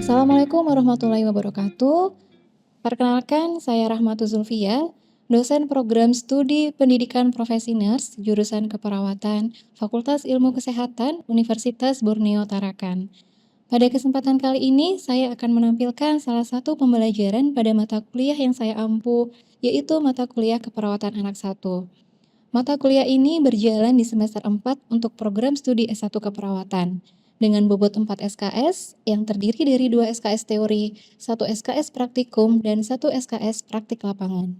Assalamualaikum warahmatullahi wabarakatuh. Perkenalkan, saya Rahmatul Zulfia, dosen program studi pendidikan profesi nurs, jurusan keperawatan, Fakultas Ilmu Kesehatan, Universitas Borneo Tarakan. Pada kesempatan kali ini, saya akan menampilkan salah satu pembelajaran pada mata kuliah yang saya ampu, yaitu mata kuliah keperawatan anak 1. Mata kuliah ini berjalan di semester 4 untuk program studi S1 keperawatan, dengan bobot 4 SKS yang terdiri dari 2 SKS teori, 1 SKS praktikum, dan 1 SKS praktik lapangan.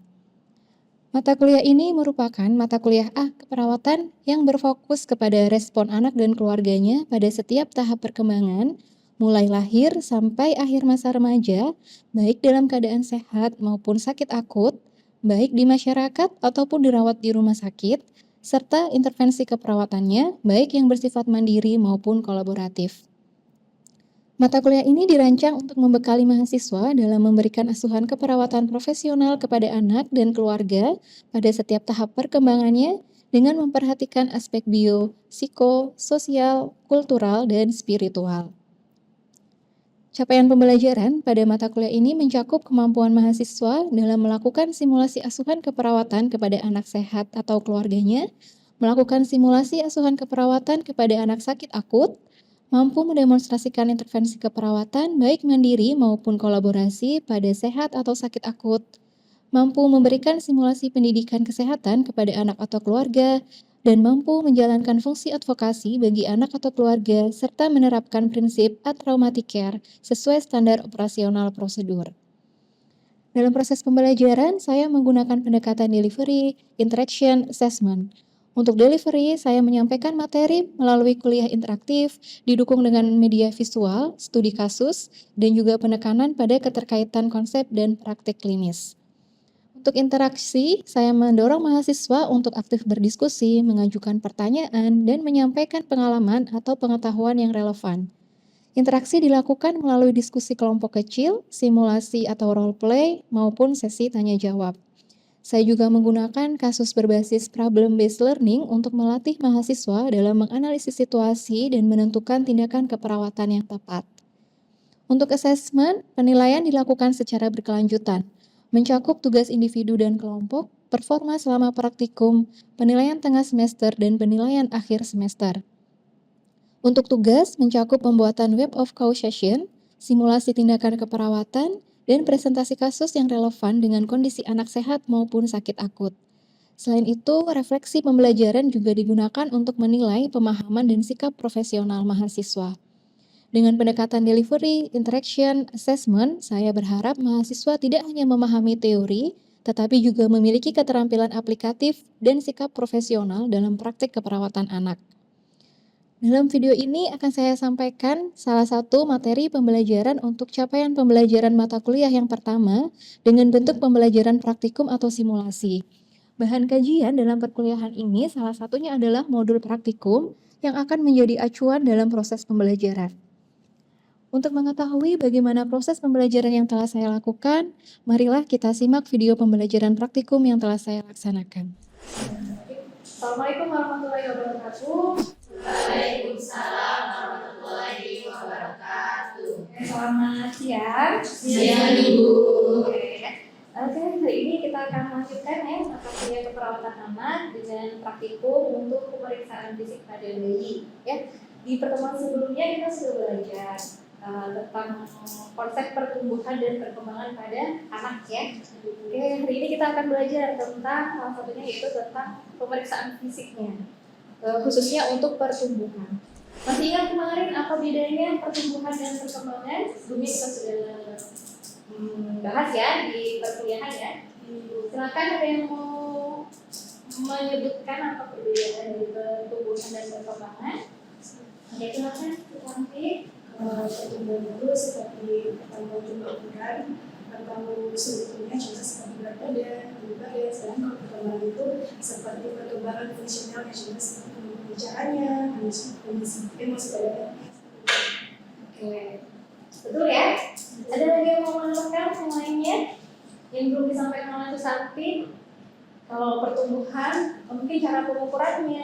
Mata kuliah ini merupakan mata kuliah A keperawatan yang berfokus kepada respon anak dan keluarganya pada setiap tahap perkembangan, mulai lahir sampai akhir masa remaja, baik dalam keadaan sehat maupun sakit akut, baik di masyarakat ataupun dirawat di rumah sakit, serta intervensi keperawatannya, baik yang bersifat mandiri maupun kolaboratif. Mata kuliah ini dirancang untuk membekali mahasiswa dalam memberikan asuhan keperawatan profesional kepada anak dan keluarga pada setiap tahap perkembangannya dengan memperhatikan aspek bio, psiko, sosial, kultural, dan spiritual. Capaian pembelajaran pada mata kuliah ini mencakup kemampuan mahasiswa dalam melakukan simulasi asuhan keperawatan kepada anak sehat atau keluarganya, melakukan simulasi asuhan keperawatan kepada anak sakit akut, mampu mendemonstrasikan intervensi keperawatan baik mandiri maupun kolaborasi pada sehat atau sakit akut, mampu memberikan simulasi pendidikan kesehatan kepada anak atau keluarga, dan mampu menjalankan fungsi advokasi bagi anak atau keluarga, serta menerapkan prinsip atraumatic care sesuai standar operasional prosedur. Dalam proses pembelajaran, saya menggunakan pendekatan delivery, interaction, assessment. Untuk delivery, saya menyampaikan materi melalui kuliah interaktif, didukung dengan media visual, studi kasus, dan juga penekanan pada keterkaitan konsep dan praktik klinis. Untuk interaksi, saya mendorong mahasiswa untuk aktif berdiskusi, mengajukan pertanyaan, dan menyampaikan pengalaman atau pengetahuan yang relevan. Interaksi dilakukan melalui diskusi kelompok kecil, simulasi atau role play, maupun sesi tanya-jawab. Saya juga menggunakan kasus berbasis problem-based learning untuk melatih mahasiswa dalam menganalisis situasi dan menentukan tindakan keperawatan yang tepat. Untuk assessment, penilaian dilakukan secara berkelanjutan, mencakup tugas individu dan kelompok, performa selama praktikum, penilaian tengah semester, dan penilaian akhir semester. Untuk tugas, mencakup pembuatan web of causation, simulasi tindakan keperawatan, dan presentasi kasus yang relevan dengan kondisi anak sehat maupun sakit akut. Selain itu, refleksi pembelajaran juga digunakan untuk menilai pemahaman dan sikap profesional mahasiswa. Dengan pendekatan delivery, interaction, assessment, saya berharap mahasiswa tidak hanya memahami teori, tetapi juga memiliki keterampilan aplikatif dan sikap profesional dalam praktik keperawatan anak. Dalam video ini akan saya sampaikan salah satu materi pembelajaran untuk capaian pembelajaran mata kuliah yang pertama dengan bentuk pembelajaran praktikum atau simulasi. Bahan kajian dalam perkuliahan ini salah satunya adalah modul praktikum yang akan menjadi acuan dalam proses pembelajaran. Untuk mengetahui bagaimana proses pembelajaran yang telah saya lakukan, marilah kita simak video pembelajaran praktikum yang telah saya laksanakan. Assalamualaikum warahmatullahi wabarakatuh. Waalaikumsalam warahmatullahi wabarakatuh. Selamat siang. Siang, Ibu. Oke, hari ini kita akan melanjutkan mata kuliah keperawatan anak dengan praktikum untuk pemeriksaan fisik pada bayi. Di pertemuan sebelumnya kita sudah belajar tentang konsep pertumbuhan dan perkembangan pada anak ya. Oke, hari ini kita akan belajar tentang salah satunya yaitu tentang pemeriksaan fisiknya, khususnya untuk pertumbuhan. Masih ingat kemarin apa bedanya pertumbuhan dan perkembangan? Sebelumnya kita sudah bahas ya di perkuliahan ya. Silakan ada yang mau menyebutkan apa perbedaan dari pertumbuhan dan perkembangan? Oke, silakan nanti. Pertumbuhan itu seperti pertumbuhan jumlah ukuran atau sebetulnya contoh seperti berat badan, sedangkan kalau perkembangan itu seperti perkembangan fungsional yang contoh seperti pembicaranya, kondisi emosi badannya. Oke, betul ya? Ada lagi yang mau menambahkan yang lainnya yang belum disampaikan oleh Susanti? Kalau pertumbuhan, mungkin cara pengukurannya.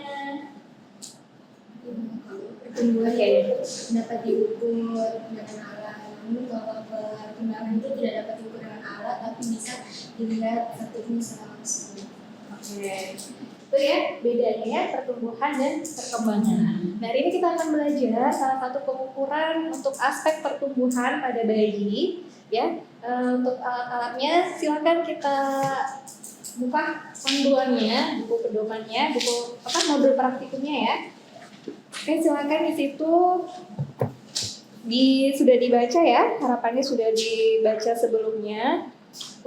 Pertumbuhan ya dapat diukur dengan alat namun kalau perkembangan itu tidak dapat diukur dengan alat, tapi bisa dilihat satunya secara langsung. Oke. Itu ya bedanya ya pertumbuhan dan perkembangan. Nah, hari ini kita akan belajar salah satu pengukuran untuk aspek pertumbuhan pada bayi ya. Untuk alat-alatnya silakan kita buka panduannya, buku pedomannya, buku modul praktikumnya ya. Oke, silakan di situ sudah dibaca ya. Harapannya sudah dibaca sebelumnya.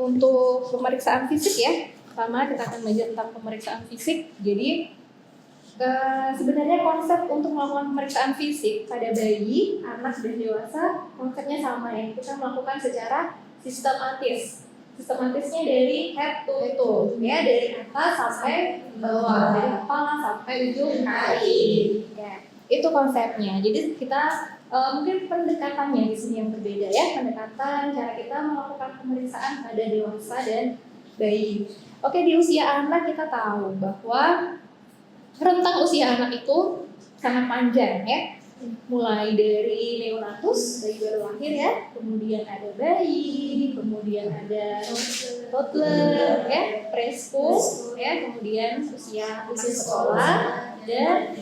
Untuk pemeriksaan fisik ya. Pertama kita akan belajar tentang pemeriksaan fisik. Jadi sebenarnya konsep untuk melakukan pemeriksaan fisik pada bayi, anak dan dewasa konsepnya sama ya. Kita melakukan secara sistematis. Sistematisnya dari head to toe ya, dari atas sampai bawah, dari kepala sampai ujung kaki. Ya, itu konsepnya. Jadi kita mungkin pendekatannya di sini yang berbeda ya. Pendekatan cara kita melakukan pemeriksaan pada dewasa dan bayi. Oke, di usia anak kita tahu bahwa rentang usia anak itu sangat panjang ya. Mulai dari neonatus, bayi baru lahir ya, kemudian ada bayi, kemudian ada toddler ya, preschool ya, kemudian usia anak sekolah dan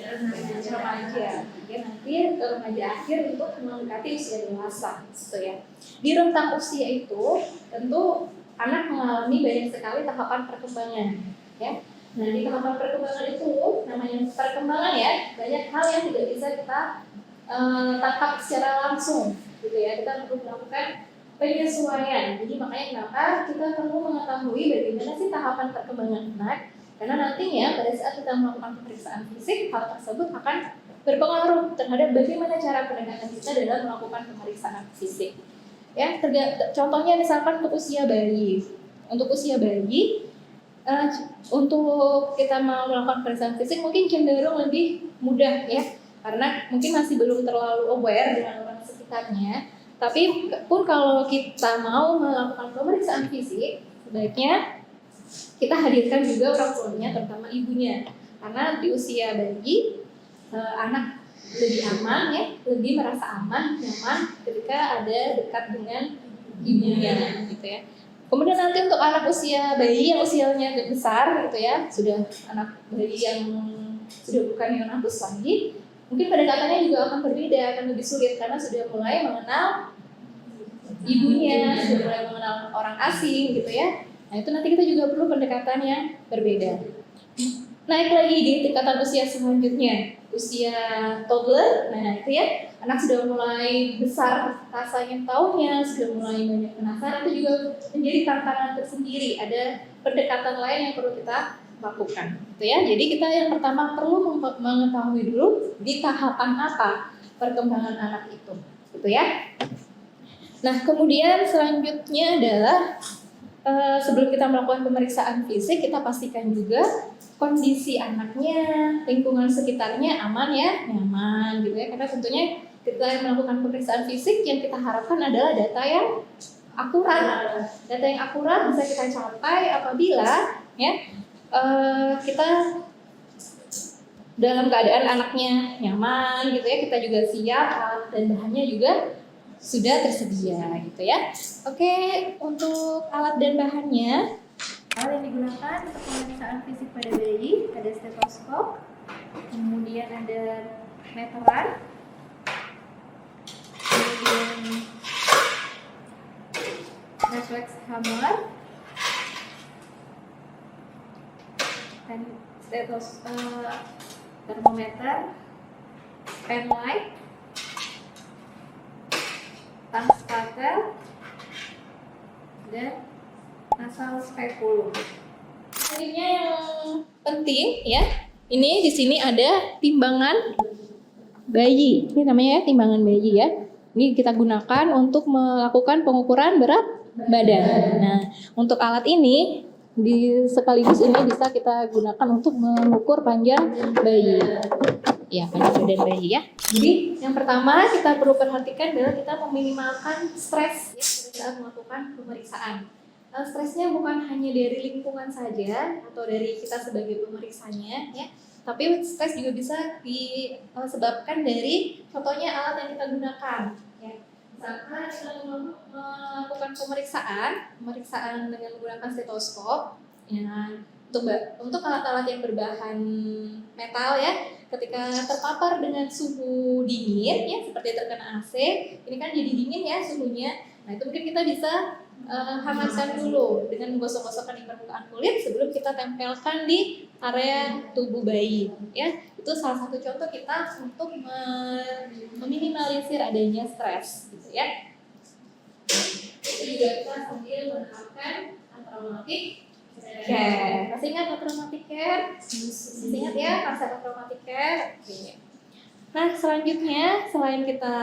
remaja. Ya, nanti remaja akhir untuk mendekati usia dewasa gitu ya. Di rentang usia itu tentu anak mengalami banyak sekali tahapan perkembangan ya. Nah, di tahapan perkembangan itu namanya perkembangan ya, banyak hal yang tidak bisa kita tangkap secara langsung gitu ya. Kita perlu melakukan penyesuaian. Jadi makanya kenapa kita perlu mengetahui bagaimana sih tahapan perkembangan anak, karena nantinya pada saat kita melakukan pemeriksaan fisik, hal tersebut akan berpengaruh terhadap bagaimana cara pendekatan kita dalam melakukan pemeriksaan fisik. Ya, contohnya misalkan untuk usia bayi. Untuk usia bayi, untuk kita mau melakukan pemeriksaan fisik mungkin cenderung lebih mudah ya, karena mungkin masih belum terlalu aware dengan orang sekitarnya. Tapi pun kalau kita mau melakukan pemeriksaan fisik, sebaiknya kita hadirkan juga orang tuanya, terutama ibunya, karena di usia bayi anak lebih aman ya, lebih merasa aman, nyaman ketika ada dekat dengan ibunya gitu ya. Kemudian nanti untuk anak usia bayi yang usianya agak besar gitu ya, sudah anak bayi yang sudah bukan neonatus lagi, mungkin pendekatannya juga akan berbeda, akan lebih sulit karena sudah mulai mengenal ibunya, sudah mulai mengenal orang asing gitu ya. Nah, itu nanti kita juga perlu pendekatan yang berbeda. Naik lagi di tingkatan usia selanjutnya, usia toddler. Nah, itu ya, anak sudah mulai besar rasanya taunya, sudah mulai banyak penasaran, itu juga menjadi tantangan tersendiri. Ada pendekatan lain yang perlu kita lakukan, gitu ya. Jadi kita yang pertama perlu mengetahui dulu di tahapan apa perkembangan anak itu, gitu ya. Nah, kemudian selanjutnya adalah sebelum kita melakukan pemeriksaan fisik, kita pastikan juga kondisi anaknya, lingkungan sekitarnya aman ya, nyaman gitu ya. Karena tentunya kita melakukan pemeriksaan fisik yang kita harapkan adalah data yang akurat. Data yang akurat bisa kita capai apabila ya kita dalam keadaan anaknya nyaman gitu ya. Kita juga siap, alat dan bahannya juga sudah tersedia gitu ya. Oke, untuk alat dan bahannya, alat yang digunakan untuk pemeriksaan fisik pada bayi ada stetoskop, kemudian ada meteran, kemudian reflex hammer, dan termometer, pen light, tangan spatel, dan nasal speculum. Selanjutnya yang penting ya, ini di sini ada timbangan bayi. Ini namanya ya, timbangan bayi ya. Ini kita gunakan untuk melakukan pengukuran berat badan. Nah, untuk alat ini sekaligus ini bisa kita gunakan untuk mengukur panjang bayi. Ya, panjang badan bayi ya. Jadi yang pertama kita perlu perhatikan adalah kita meminimalkan stres ya pada saat melakukan pemeriksaan. Stresnya bukan hanya dari lingkungan saja atau dari kita sebagai pemeriksanya ya, tapi stres juga bisa disebabkan dari contohnya alat yang kita gunakan ya. Misalkan kita melakukan pemeriksaan dengan menggunakan stetoskop, ya, untuk alat-alat yang berbahan metal ya, ketika terpapar dengan suhu dingin ya, seperti terkena AC, ini kan jadi dingin ya suhunya. Nah itu mungkin kita bisa hangatkan dulu dengan menggosok-gosokkan di permukaan kulit sebelum kita tempelkan di area tubuh bayi ya. Itu salah satu contoh kita untuk meminimalisir adanya stres gitu ya. Itu juga kita sambil menerapkan traumatic care. Masih ingat traumatic care? Masih ingat ya konsep traumatic care? Oke. Nah selanjutnya selain kita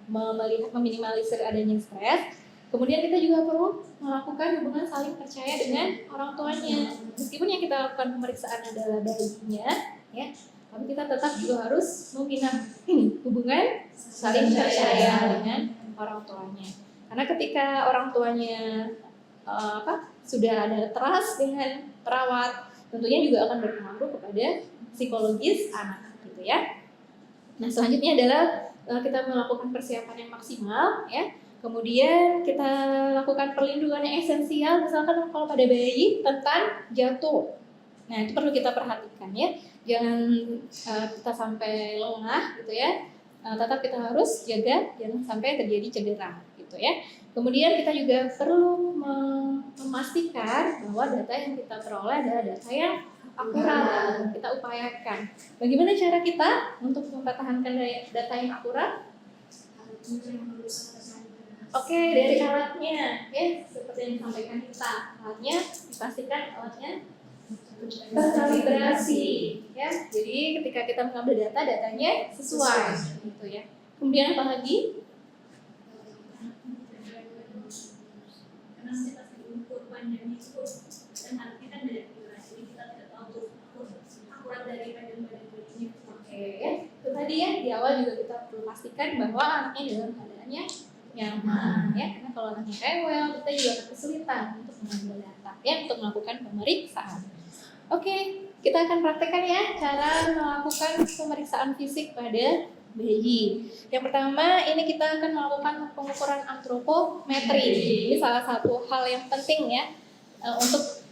melihat meminimalisir adanya stres, kemudian kita juga perlu melakukan hubungan saling percaya dengan orang tuanya. Meskipun yang kita lakukan pemeriksaan adalah bayinya, ya, tapi kita tetap juga harus membina hubungan saling percaya dengan orang tuanya. Karena ketika orang tuanya sudah ada trust dengan perawat, tentunya juga akan berpengaruh kepada psikologis anak, gitu ya. Nah selanjutnya adalah kita melakukan persiapan yang maksimal, ya. Kemudian kita lakukan perlindungan yang esensial, misalkan kalau pada bayi rentan jatuh. Nah itu perlu kita perhatikan ya, jangan kita sampai lengah gitu ya. Tetap kita harus jaga jangan sampai terjadi cedera gitu ya. Kemudian kita juga perlu memastikan bahwa data yang kita peroleh adalah data yang akurat. Kita upayakan. Bagaimana cara kita untuk mempertahankan data yang akurat? Oke, dari alatnya, ya seperti yang disampaikan kita, alatnya dipastikan alatnya terkalibrasi, ya. Jadi ketika kita mengambil datanya sesuai, gitu ya. Kemudian apa lagi? Karena kita pasti diukur panjangnya itu dan alatnya kan beda jadi kita tidak tahu akurat dari badan ini. Oke, itu tadi ya di awal juga kita perlu pastikan bahwa anaknya dalam keadaannya nyaman ya, karena kalau anaknya rewel kita juga akan kesulitan untuk mengambil data ya, untuk melakukan pemeriksaan. Oke, kita akan praktekkan ya cara melakukan pemeriksaan fisik pada bayi. Yang pertama ini kita akan melakukan pengukuran antropometri. Ini salah satu hal yang penting ya untuk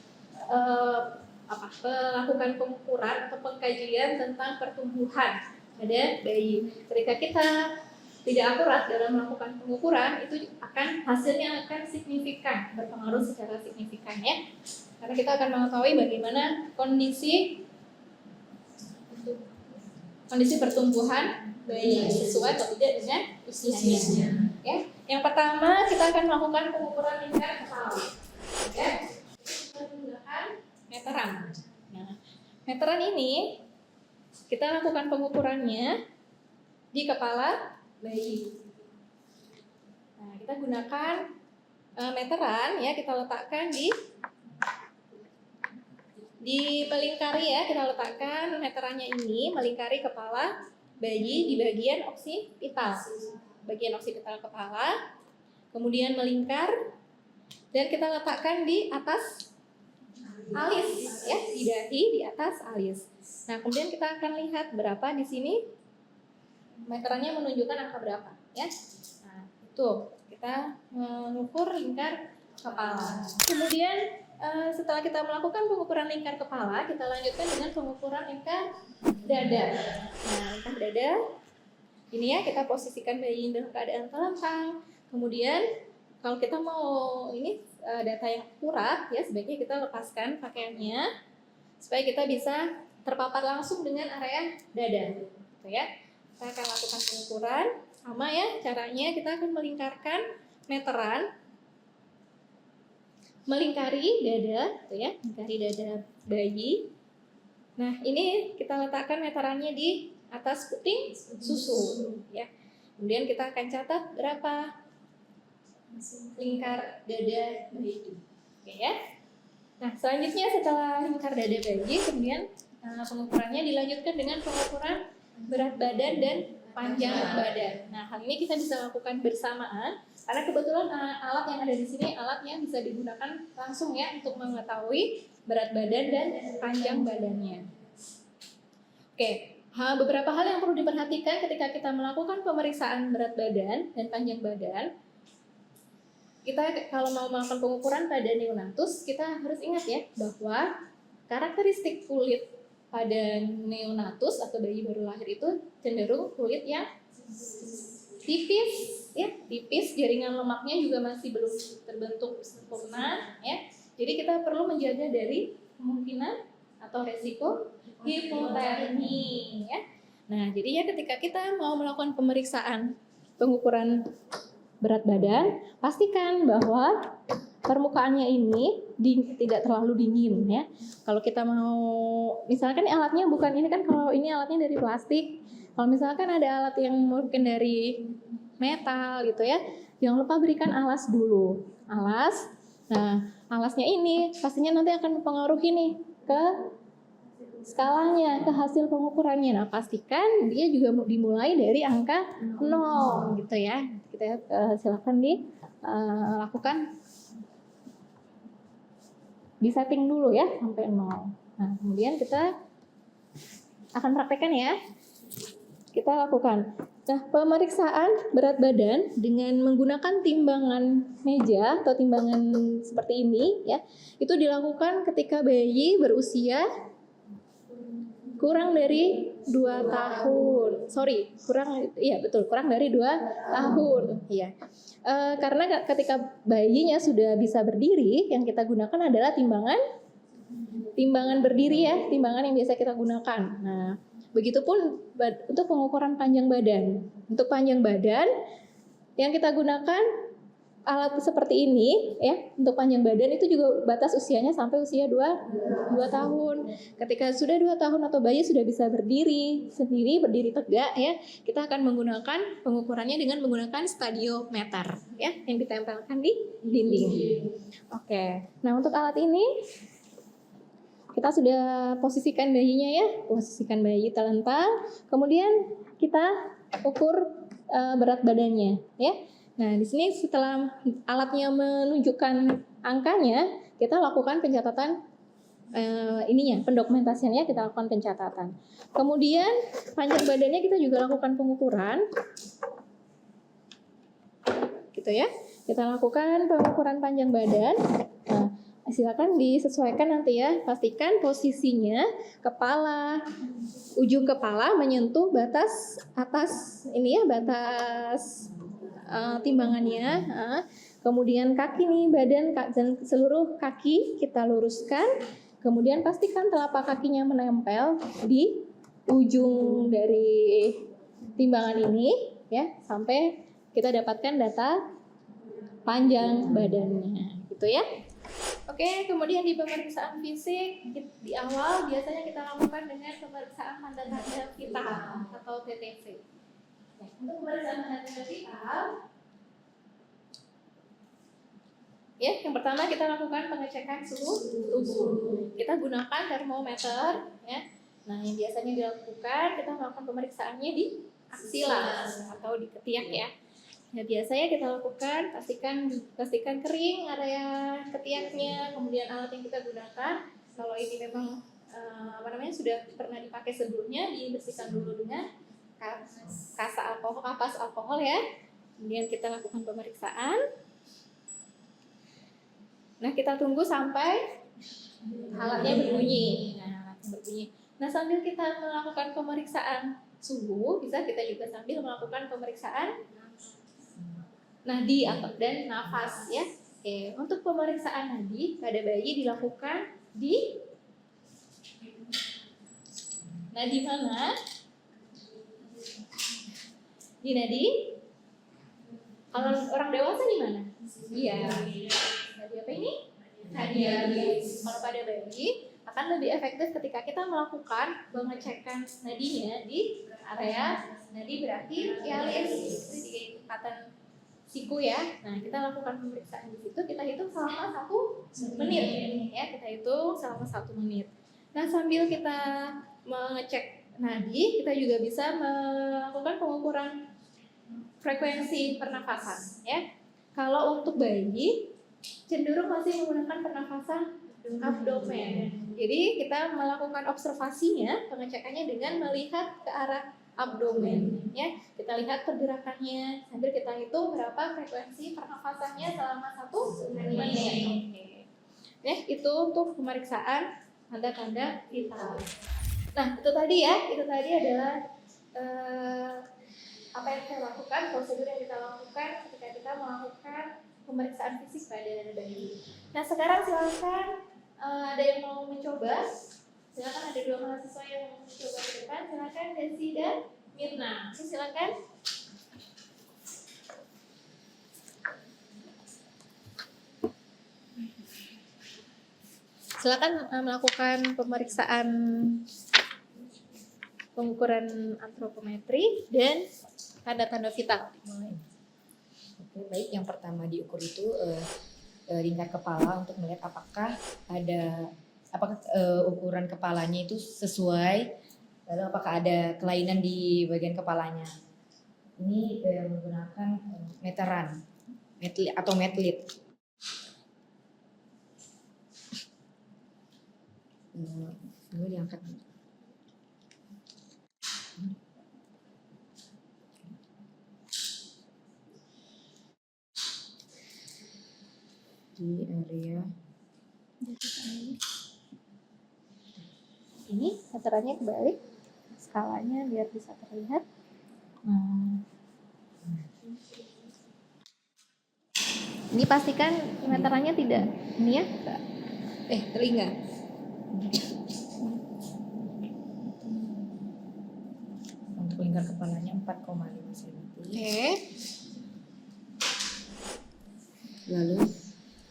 melakukan pengukuran atau pengkajian tentang pertumbuhan pada bayi. Ketika kita tidak akurat dalam melakukan pengukuran, itu hasilnya akan signifikan, berpengaruh secara signifikan ya. Karena kita akan mengetahui bagaimana kondisi pertumbuhan bayi sesuai atau tidak dengan usianya. Ya. Yang pertama kita akan melakukan pengukuran lingkar kepala. Ya. Kita menggunakan meteran. Nah, meteran ini kita lakukan pengukurannya di kepala bayi. Nah, kita gunakan meteran ya, kita letakkan di melingkari ya, kita letakkan meterannya ini melingkari kepala bayi di bagian oksipital. Bagian oksipital kepala, kemudian melingkar dan kita letakkan di atas alis ya, di dahi di atas alis. Nah, kemudian kita akan lihat berapa di sini meterannya menunjukkan angka berapa ya. Nah, itu kita mengukur lingkar kepala. Kemudian setelah kita melakukan pengukuran lingkar kepala, kita lanjutkan dengan pengukuran lingkar dada. Nah, lingkar dada ini ya, kita posisikan bayi dalam keadaan telentang. Kemudian kalau kita mau ini data yang akurat ya, sebaiknya kita lepaskan pakaiannya supaya kita bisa terpapar langsung dengan area dada gitu ya. Kita akan lakukan pengukuran sama ya, caranya kita akan melingkarkan meteran melingkari dada gitu ya, melingkari dada bayi. Nah, ini kita letakkan meterannya di atas puting susu ya. Kemudian kita akan catat berapa lingkar dada bayi. Oke ya. Nah, selanjutnya setelah lingkar dada bayi, kemudian pengukurannya dilanjutkan dengan pengukuran berat badan dan panjang badan. Nah, hal ini kita bisa lakukan bersamaan karena kebetulan alat yang ada di sini alat yang bisa digunakan langsung ya untuk mengetahui berat badan dan panjang badannya. Oke, Beberapa hal yang perlu diperhatikan ketika kita melakukan pemeriksaan berat badan dan panjang badan. Kita kalau mau melakukan pengukuran pada neonatus, kita harus ingat ya bahwa karakteristik kulit pada neonatus atau bayi baru lahir itu cenderung kulit yang tipis, ya, tipis, jaringan lemaknya juga masih belum terbentuk sempurna, ya. Jadi kita perlu menjaga dari kemungkinan atau resiko hipotermi, ya. Nah, jadinya ketika kita mau melakukan pemeriksaan pengukuran berat badan, pastikan bahwa permukaannya ini tidak terlalu dingin, ya. Kalau kita mau, misalkan alatnya bukan ini kan, kalau ini alatnya dari plastik. Kalau misalkan ada alat yang mungkin dari metal gitu ya, jangan lupa berikan alas dulu. Alas. Nah, alasnya ini pastinya nanti akan mempengaruhi nih ke skalanya, ke hasil pengukurannya. Nah, pastikan dia juga dimulai dari angka 0 gitu ya. Kita silakan lakukan di setting dulu ya sampai 0. Nah, kemudian kita akan praktekkan ya. Kita lakukan. Nah, pemeriksaan berat badan dengan menggunakan timbangan meja atau timbangan seperti ini ya, itu dilakukan ketika bayi berusia kurang dari 2 tahun. Kurang dari 2 tahun. Iya. Karena ketika bayinya sudah bisa berdiri, yang kita gunakan adalah timbangan berdiri ya, timbangan yang biasa kita gunakan. Nah, begitupun untuk pengukuran panjang badan. Untuk panjang badan yang kita gunakan alat seperti ini ya, untuk panjang badan itu juga batas usianya sampai usia 2 tahun. Ketika sudah 2 tahun atau bayi sudah bisa berdiri sendiri, berdiri tegak ya, kita akan menggunakan pengukurannya dengan menggunakan stadiometer ya, yang ditempelkan di dinding. Oke. Nah, untuk alat ini kita sudah posisikan bayinya ya, posisikan bayi terlentang, kemudian kita ukur berat badannya ya. Nah, di sini setelah alatnya menunjukkan angkanya, kita lakukan pencatatan pendokumentasiannya kita lakukan pencatatan. Kemudian panjang badannya kita juga lakukan pengukuran, gitu ya. Kita lakukan pengukuran panjang badan. Nah, silakan disesuaikan nanti ya, pastikan posisinya ujung kepala menyentuh batas atas ini ya, batas timbangannya. Kemudian kaki nih, badan dan seluruh kaki kita luruskan. Kemudian pastikan telapak kakinya menempel di ujung dari timbangan ini ya, sampai kita dapatkan data panjang badannya, gitu ya. Oke, kemudian di pemeriksaan fisik di awal biasanya kita lakukan dengan pemeriksaan tanda-tanda vital atau TTV. Untuk pemeriksaan tanda-tanda vital, ya, yang pertama kita lakukan pengecekan suhu tubuh. Kita gunakan termometer, ya. Nah, yang biasanya dilakukan kita melakukan pemeriksaannya di aksila atau di ketiak ya. Ya, biasanya kita lakukan pastikan kering area ketiaknya, kemudian alat yang kita gunakan. Kalau ini memang sudah pernah dipakai sebelumnya, dibersihkan dulu dengan kapas alkohol ya. Kemudian kita lakukan pemeriksaan. Nah, kita tunggu sampai alatnya berbunyi. Nah, sambil kita melakukan pemeriksaan suhu, bisa kita juga sambil melakukan pemeriksaan nadi dan nafas ya. Oke, untuk pemeriksaan nadi pada bayi dilakukan di nadi mana? Di nadi? Kalau orang dewasa di mana? Iya. Nadi apa ini? Nadi alis. Kalau pada bayi akan lebih efektif ketika kita melakukan pengecekan nadinya di area nadi brachialis, di ikatan siku ya. Nah, kita lakukan pemeriksaan di situ, kita hitung selama 1 menit ya, kita hitung selama 1 menit. Nah, sambil kita mengecek nadi, kita juga bisa melakukan pengukuran frekuensi pernafasan ya. Kalau untuk bayi cenderung masih menggunakan pernafasan abdomen. Jadi kita melakukan observasinya, pengecekannya dengan melihat ke arah abdomen, ya. Kita lihat pergerakannya sambil kita hitung berapa frekuensi pernafasannya selama 1 menit. Oke. Ya, itu untuk pemeriksaan tanda-tanda vital. Nah, itu tadi adalah apa yang kita lakukan, prosedur yang kita lakukan ketika kita melakukan pemeriksaan fisik pada bayi. Nah, sekarang silakan ada yang mau mencoba? Silakan, ada 2 mahasiswa yang mau mencoba ke depan. Silakan Desi dan Mirna. Silakan. Silakan melakukan pemeriksaan pengukuran antropometri dan tanda-tanda vital. Oke, baik. Yang pertama diukur itu tingkat kepala untuk melihat apakah ukuran kepalanya itu sesuai, lalu apakah ada kelainan di bagian kepalanya. Ini menggunakan meteran atau metlit. Ini diangkat. Di area ini meterannya kebalik, skalanya biar bisa terlihat. Ini pastikan meterannya tidak ini ya, telinga. untuk lingkar kepalanya 4,5 cm. Oke. Lalu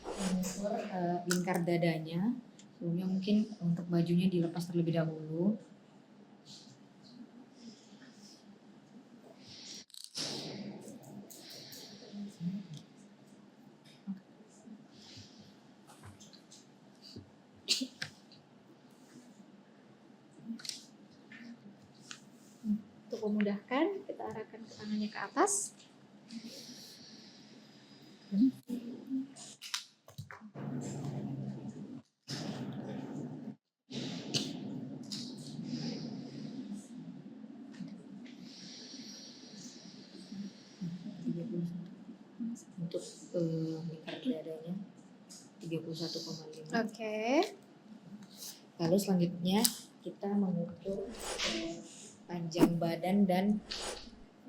mengukur lingkar dadanya. Sebelumnya mungkin untuk bajunya dilepas terlebih dahulu. Untuk memudahkan, kita arahkan ke tangannya ke atas. Untuk lingkar dadanya 31,5. Oke. Lalu selanjutnya kita mengukur panjang badan dan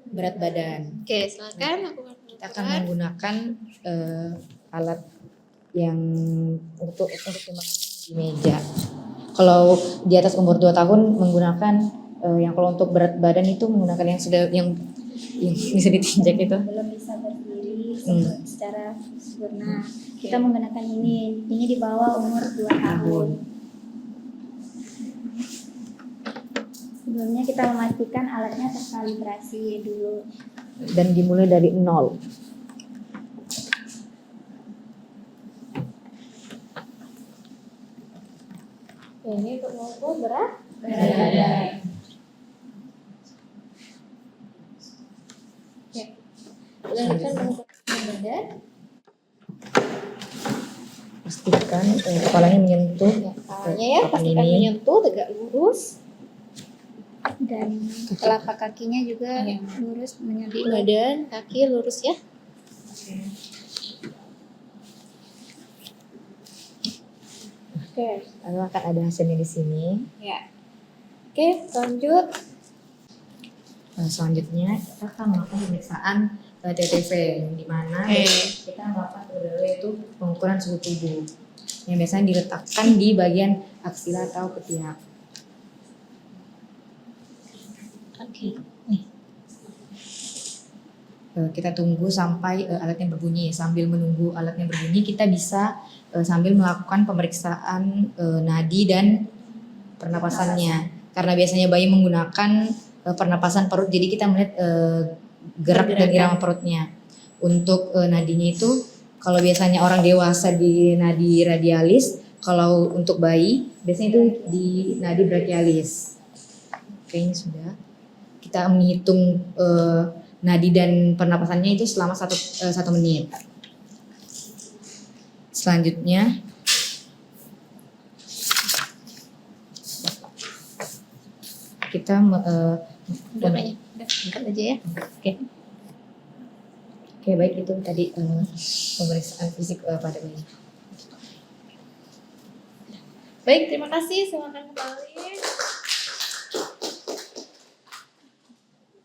berat badan. Oke, silakan lakukan Kita akan menggunakan alat yang untuk timbangannya di meja. Kalau di atas umur 2 tahun menggunakan yang kalau untuk berat badan itu menggunakan yang bisa ditinjak itu. Belum bisa berdiri secara sempurna. Kita menggunakan ini di bawah umur 2 tahun. Sebelumnya kita memastikan alatnya terkalibrasi dulu. Dan dimulai dari 0. Ini untuk mengukur berat badan. Ya. Lanjutkan pengukuran badan. Pastikan kepalanya menyentuh Kepalanya ya, pastikan menyentuh, tegak lurus. Dan telapak kakinya juga lurus menyentuh. Badan, kaki lurus ya. Oke. Lalu akan ada hasilnya di sini. Ya. Oke, lanjut. Selanjutnya kita akan melakukan pemeriksaan TTV yang dimana kita melakukan itu pengukuran suhu tubuh yang biasanya diletakkan di bagian aksila atau ketiak. Oke. Kita tunggu sampai alatnya berbunyi. Sambil menunggu alatnya berbunyi, kita bisa sambil melakukan pemeriksaan nadi dan pernapasannya. Karena biasanya bayi menggunakan pernapasan perut, jadi kita melihat gerak dan irama perutnya. Untuk nadinya itu, kalau biasanya orang dewasa di nadi radialis, kalau untuk bayi biasanya itu di nadi brachialis. Oke, ini sudah. Kita menghitung nadi dan pernapasannya itu selama 1 menit. Selanjutnya kita Udah banyak. Udah, angkat aja ya. Oke, baik, itu tadi pemeriksaan fisik pada bayi. Baik, terima kasih. Silakan kembali.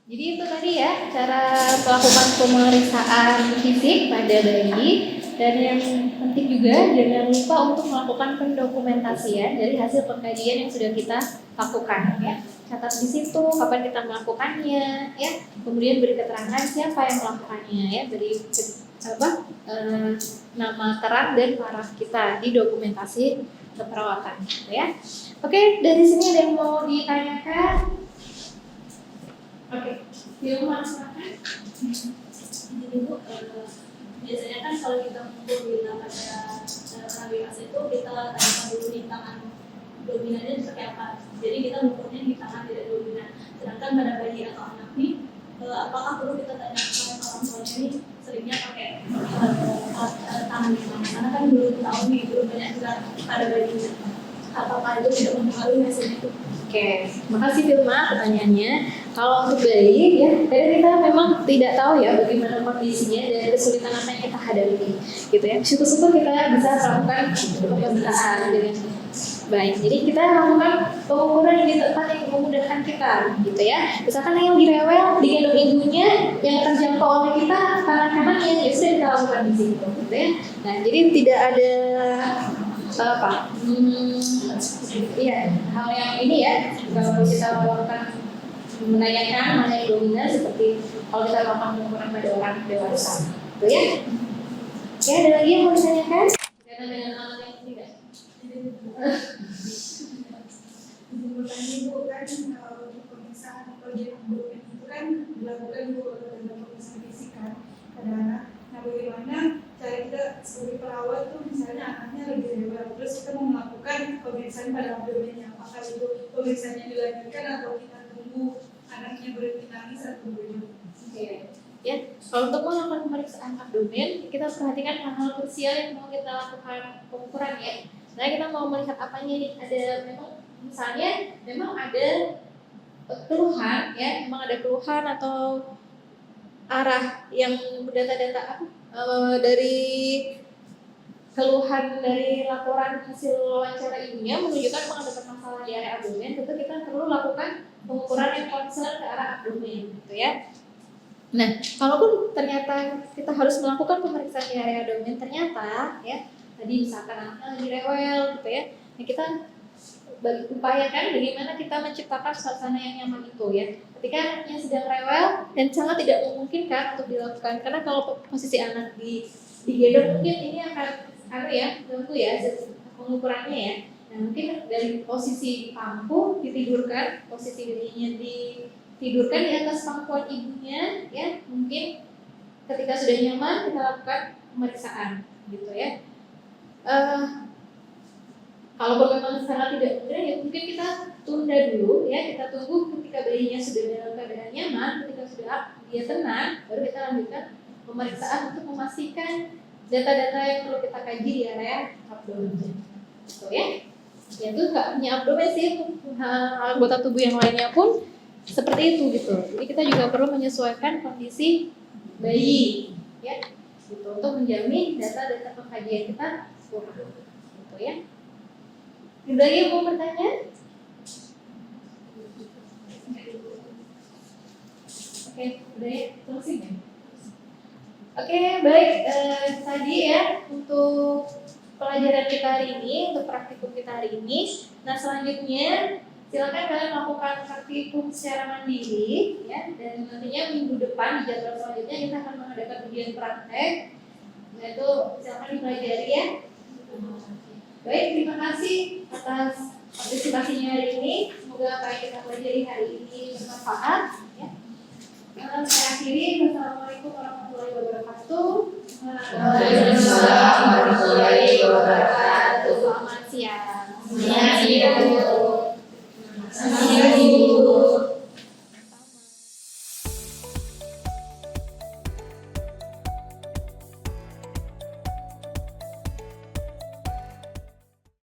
Jadi itu tadi ya cara melakukan pemeriksaan fisik pada bayi, dan yang penting juga jangan lupa untuk melakukan pendokumentasian dari hasil pengkajian yang sudah kita lakukan ya. Catat di situ kapan kita melakukannya ya. Kemudian beri keterangan siapa yang melakukannya ya, beri nama terang dan paraf kita di dokumentasi keperawatan ya. Oke, dari sini ada yang mau ditanyakan? Oke, Hilma silakan. Jadi Bu, biasanya kan kalau kita mengukur bila pada orang dewasa itu kita tanyakan dulu di tangan dominannya seperti apa. Jadi kita mengukurnya di tangan tidak dominan. Sedangkan pada bayi atau anak nih, apakah perlu kita tanyakan orang tuanya ini seringnya pakai tangan di tangan? Karena kan belum tahu nih, belum banyak juga pada bayi. Apakah itu tidak mempengaruhi hasilnya itu? Oke, makasih Vilma pertanyaannya. Kalau untuk bayi ya, tadi kita memang tidak tahu ya bagaimana kondisinya dan kesulitan apa yang kita hadapi, gitu ya. Syukur-syukur kita bisa melakukan pemeriksaan dengan baik. Jadi kita lakukan pengukuran di tempat yang memudahkan kita, gitu ya. Misalkan yang direwel digendong ibunya, yang terjangkau oleh kita kanan-kanannya, ya sudah kita lakukan di situ, gitu ya. Nah, jadi tidak ada iya, hal yang ini ya, kalau kita melakukan menanyakan mana yang dominan seperti kalau kita melakukan pengukuran pada orang dewasa, gitu ya. Ya, ada lagi yang mau ditanyakan? Kaitan dengan alat yang tidak. Pertanyaan Ibu kan untuk pemeriksaan bagian abdomen itu kan dilakukan dalam pemeriksaan fisik kan pada anak. Nah, bagaimana cara kita sebagai perawat tuh misalnya anaknya lagi rewel, terus kita mau melakukan pemeriksaan pada abdomennya, apakah itu pemeriksaannya dilanjutkan atau kita tunggu anaknya berhenti nangis atau bagaimana? Oke. Ya, kalau untuk melakukan pemeriksaan abdomen, kita perhatikan hal-hal krusial yang mau kita lakukan pengukuran ya. Nah, kita mau melihat apanya nih? Ada memang misalnya memang ada keluhan ya, memang ada keluhan atau arah yang data-data dari keluhan dari laporan hasil wawancara ibunya menunjukkan memang ada permasalahan di area abdomen, tentu kita perlu lakukan pengukuran yang concern ke arah abdomen, gitu ya. Nah, kalaupun ternyata kita harus melakukan pemeriksaan di area abdomen, ternyata ya tadi misalkan anaknya lagi rewel, gitu ya. Nah, kita upayakan bagaimana kita menciptakan suasana yang nyaman itu ya. Ketika anaknya sedang rewel dan sangat tidak memungkinkan untuk dilakukan, karena kalau posisi anak digendong mungkin ini akan ganggu ya pengukurannya ya. Nah, mungkin dari posisi pangku ditidurkan, posisi dirinya ditidurkan di atas pangkuan ibunya ya. Mungkin ketika sudah nyaman kita lakukan pemeriksaan gitu ya. Kalaupun memang sangat tidak mudah ya mungkin kita tunda dulu ya, kita tunggu ketika bayinya sudah dalam keadaan nyaman, ketika sudah dia tenang, baru kita lanjutkan pemeriksaan untuk memastikan data-data yang perlu kita kaji di area abdomen. Gitu ya. Ya itu nggak hanya abdomen sih, anggota tubuh yang lainnya pun seperti itu gitu. Jadi kita juga perlu menyesuaikan kondisi bayi ya, gitu untuk menjamin data-data pengkajian kita akurat, gitu ya. Ada lagi yang mau bertanya? Oke, udah ya, closing ya. Oke, baik. Tadi ya untuk pelajaran kita hari ini, untuk praktikum kita hari ini. Nah, selanjutnya silakan kalian melakukan praktikum secara mandiri ya, dan nantinya minggu depan di jadwal selanjutnya kita akan mengadakan ujian praktek. Nah, itu silakan dipelajari ya. Baik, terima kasih atas partisipasinya hari ini. Semoga apa yang kita pelajari hari ini bermanfaat. Ya. Saya akhiri. Wassalamualaikum warahmatullahi wabarakatuh. Waalaikumsalam warahmatullahi wabarakatuh. Selamat siang. Selamat siang.